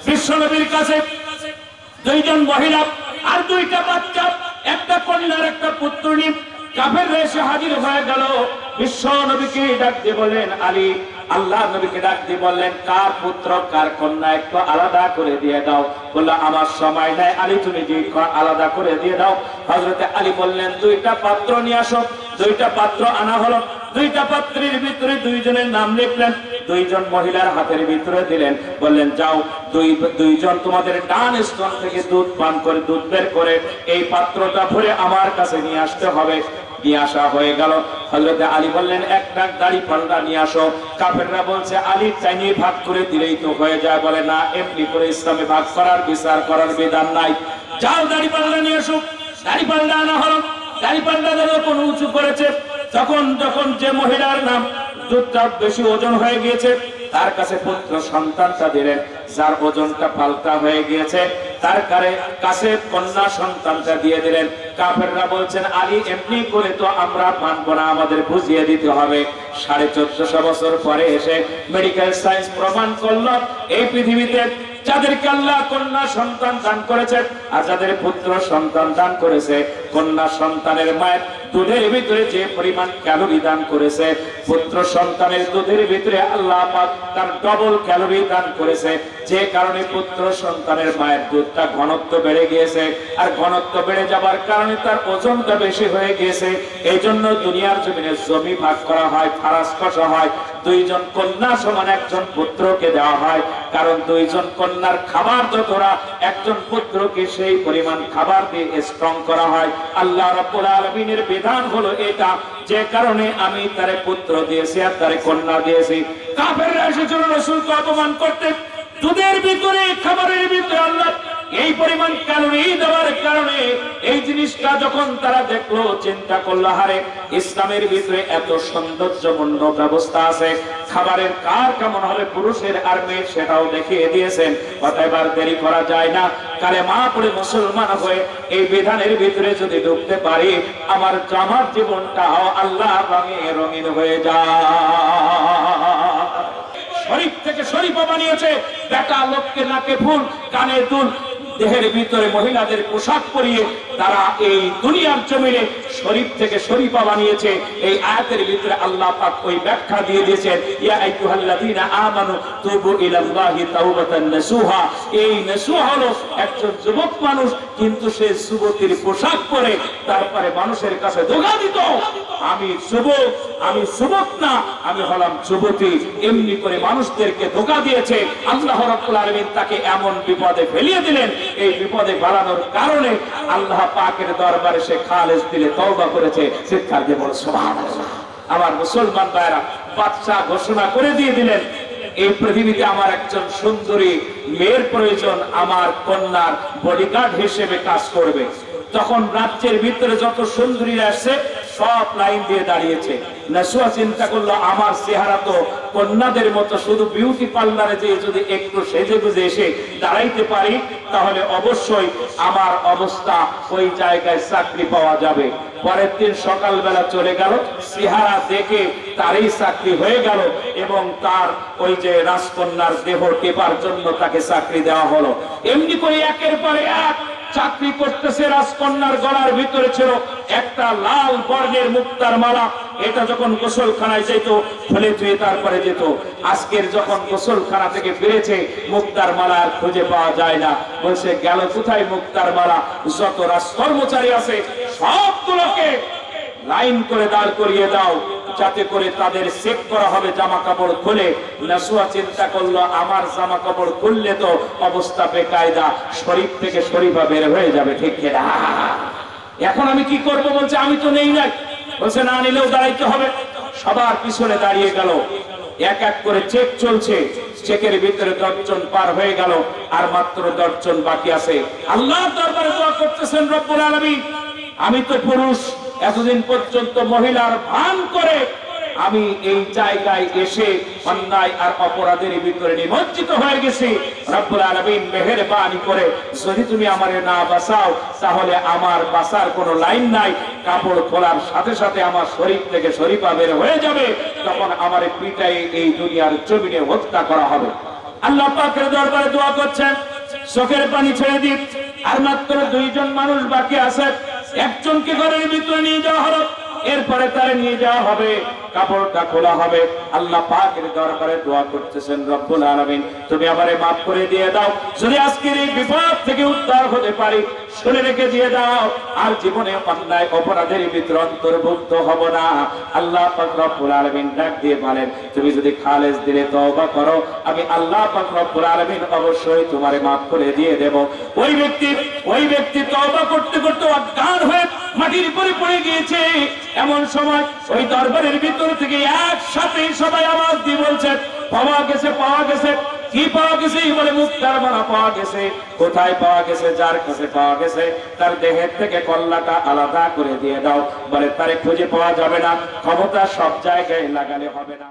বিশ্বনবীর কাছে দুইজন মহিলা আর দুইটা বাচ্চা, একটা কন্যার একটা পুত্র নিয়ে কাফেররা এসে হাজির হয়ে গেল। বিশ্ব নবীকে ডাক দিয়ে বললেন আলী, আল্লাহ নবীকে ডাক দিয়ে বললেন কার পুত্র কার কন্যা একটু আলাদা করে দিয়ে দাও। বললো আমার সময় নাই আলী, তুমি যে আলাদা করে দিয়ে দাও। হযরতে আলী বললেন দুইটা পাত্র নিয়ে আসো। দুইটা পাত্র আনা হলো। দুইটা পাত্রের ভিতরে দুইজনের নাম লিখলেন, দুইজন মহিলার হাতের ভিতরে দিলেন। বললেন যাও দুইজন তোমাদের ডান স্তন থেকে দুধ পান করে দুধ বের করে এই পাত্রটা ভরে আমার কাছে নিয়ে আসতে হবে। নিয়ে আসা হয়ে গেল। হযরতে আলী বললেন একটা দাড়ি পাল্টা নিয়ে আসো। কাফেররা বলছে আলী চাইনি ভাগ করে দিলেই তো হয়ে যায়। বলে না, এমনি করে ইসলামে ভাগ করার বিচার করার বিধান নাই। যাও দাড়ি পাল্টা নিয়ে আসো। দাড়ি পাল্টা আনা হলো। দাড়ি পাল্টা যখন উঁচু করেছে, যখন যে মহিলার নাম দুধটা বেশি ওজন হয়ে গিয়েছে তার কাছে পুত্র সন্তানটা দিলেন। যার ওজনটা পাল্টা হয়ে গিয়েছে তার কাছে কন্যা সন্তানটা দিয়ে দিলেন। কাফেররা বলছেন আলী এমনি করে তো আমরা মানব না, আমাদের বুঝিয়ে দিতে হবে। 1450 বছর পরে এসে মেডিকেল সায়েন্স প্রমাণ করলো এই পৃথিবীতে যাদেরকে আল্লাহ কন্যা সন্তান দান করেছে আর যাদের পুত্র সন্তান দান করেছে, কন্যা সন্তানের মায়ের দুধের ভিতরে যে পরিমাণ ক্যালোরি দান করেছে, পুত্র সন্তানের দুধের ভিতরে আল্লাহ পাক তার ডবল ক্যালোরি দান করেছে। যে কারণে পুত্র সন্তানের মায়ের দুধটা ঘনত্ব বেড়ে গিয়েছে, আর ঘনত্ব বেড়ে যাবার কারণে তার ওজনটা বেশি হয়ে গিয়েছে। এই জন্য দুনিয়ার জমিনে জমি ভাগ করা হয়, ফারাজ কষা হয়, দুইজন কন্যা সমান একজন পুত্রকে দেওয়া হয়। কারণ দুইজন কন্যার খাবার যতটা, একজন পুত্রকে সেই পরিমাণ খাবার দিয়ে স্ট্রং করা হয়। আল্লাহ রাব্বুল আলামিনের বিধান হলো এটা, যে কারণে আমি তারে পুত্র দিয়েছি আর তারে কন্যা দিয়েছি। কাফেররা এসেছিল রাসূলকে অপমান করতে। দুধের ভিতরে খাবারের ভিতরে আল্লাহ এই পরিমাণ ক্যালোরি দেওয়ার কারণে এই জিনিসটা যখন তারা দেখলো, চিন্তা করলো হারে ইসলামের ভিতরে এত সৌন্দর্যপূর্ণ ব্যবস্থা আছে, খাবারের কার কেমন হবে পুরুষের আর মেয়ের সেটাও দেখিয়ে দিয়েছেন। অতএব আর দেরি করা যায় না, কালেমা পড়ে মুসলমান হয়ে এই বিধানের ভিতরে যদি ঢুকতে পারি, আমার জীবনটাও আল্লাহ রঙে রঙিন হয়ে যায়। শরীফ থেকে শরীফা বানিয়েছে, বেটা লোককে নাকে ফুল কানে দুল, দেহের ভিতরে মহিলাদের পোশাক পরিয়ে তারা এই দুনিয়ার জমিনে শরীফ থেকে শরীফা বানিয়েছে। এই আয়াতের ভিতরে আল্লাহ পাক ওই ব্যাখ্যা দিয়ে দিয়েছেন, ইয়া আইয়ুহাল্লাযীনা আমানু তুবু ইলাল্লাহি তাওবাতান নাসুহা। এই নাসুহা হলো একজন যুবক মানুষ, কিন্তু সে যুবতীর পোশাক পরে তারপরে মানুষের কাছে ধোঁকা দিত, আমি যুবক, আমি যুবক না, আমি হলাম যুবতী। এমনি করে মানুষদেরকে ধোঁকা দিয়েছে। আল্লাহ রাব্বুল আলামিন তাকে এমন বিপদে ফেলিয়ে দিলেন, এই বিপদে বাড়ানোর কারণে আল্লাহ পাকের দরবারে সে খালেস দিলে তওবা করেছে। চিৎকার দিয়ে বলো সুবহানাল্লাহ। আমার মুসলমান ভাইরা, বাদশা ঘোষণা করে দিয়ে দিলেন এই পৃথিবীতে আমার একজন সুন্দরী মেয়ের প্রয়োজন, আমার কন্যার বডিগার্ড হিসেবে কাজ করবে। তখন রাজ্যের ভিতরে যত সুন্দরীরা আসছে সব লাইন দিয়ে দাঁড়িয়েছে। নাসুয়া চিন্তা করলো আমার চেহারা তো কন্যাদের মতো, শুধু বিউটি পার্লারে যে যদি একটু সেজে গুজে এসে দাঁড়াইতে পারি তাহলে অবশ্যই আমার অবস্থা ওই জায়গায় চাকরি পাওয়া যাবে। পরের দিন সকালবেলা চলে গেল, চেহারা দেখে তারই চাকরি হয়ে গেল এবং তার ওই যে রাজকন্যার দেহ টেপার জন্য তাকে চাকরি দেওয়া হলো। এমনি করে একের পরে এক চাকরি করতেছে। রাজকন্যার গলার ভিতরে ছিল একটা লাল বর্ণের মুক্তার মালা। এটা যখন গোসলখানায় যেত খুলে ধুয়ে তারপরে যেত। আজকের যখন গোসলখানা থেকে ফিরেছে মুক্তার মালা আর খুঁজে পাওয়া যায় না। বলছে গেল কোথায় মুক্তার মালা? যত রাজকর্মচারী আছে সবগুলোকে লাইন করে দাঁড় করিয়ে দাও, যাতে করে তাদের চেক করা হবে জামা কাপড় খুলে। নাসুয়া চিন্তা করলো আমার জামা কাপড় খুললে তো অবস্থা বেকায়দা, শরীফ থেকে শরীফা বের হয়ে যাবে, ঠিক কিনা? এখন আমি কি করব? বলছে আমি তো নেই নাই। বলছে না নিলেও দাঁড়াইতে হবে। সবার পিছনে দাঁড়িয়ে গেল, এক এক করে চেক চলছে। চেকের ভিতরে 10 জন পার হয়ে গেল, আর মাত্র 10 জন বাকি আছে। আল্লাহর দরবারে দোয়া করতেছেন, রব্বুল আলামিন আমি তো পুরুষ, এতদিন পর্যন্ত মহিলার ভান করে আমি এই জায়গায় এসে অন্যায় আর অপরাধের ভিতরে নিমজ্জিত হয়ে গেছি। রব্বুল আলামিন মেহেরবানি করে যদি তুমি আমারে না বাঁচাও তাহলে আমার বাঁচার কোনো লাইন নাই। কাপড় খোলার সাথে সাথে আমার শরীর থেকে শরীফা বের হয়ে যাবে, তখন আমার পিটাই এই দুনিয়ার জমিনে হত্যা করা হবে। আল্লাহ পাকের দরবারে দোয়া করছেন, চোখের পানি ছেড়ে দিন। আর মাত্র 2 জন মানুষ বাকি আছে। একজনকে ঘরের ভিতরে নিয়ে যাওয়া হলো, এরপরে তারে নিয়ে যাওয়া হবে, কাপড়টা খোলা হবে। আল্লাহ পাকের দরবারে দোয়া করতেছেন, রব্বুল আলামিন তুমি আমারে মাফ করে দিয়ে দাও, যদি আজকের এই বিপদ থেকে উদ্ধার হতে পারি শুনে রেখে দিয়ে দাও, আর জীবনে অন্যায় অপরাধের ভিতরে অন্তর্ভুক্ত হব না। আল্লাহ পাক রব্বুল আলামিন ডাক দিয়ে বলেন, তুমি যদি খালেস দিলে তওবা করো, আমি আল্লাহ পাক রব্বুল আলামিন অবশ্যই তোমারে মাফ করে দিয়ে দেব। ওই ব্যক্তি তওবা করতে করতে অজ্ঞান হয়ে মাটির উপরে পড়ে গিয়েছে। এমন সময় ওই দরবারের ভিতর থেকে একসাথে সবাই আওয়াজ দিয়ে বলছে, পাওয়া গেছে, পাওয়া গেছে। কি পাওয়া গেছে? বলে মুক্তার মারা পাওয়া গেছে। কোথায় পাওয়া গেছে? যার কাছে পাওয়া গেছে তার দেহের থেকে কল্লাটা আলাদা করে দিয়ে দাও। বলে তারে খুঁজে পাওয়া যাবে না, ক্ষমতা সব জায়গায় লাগালে হবে না।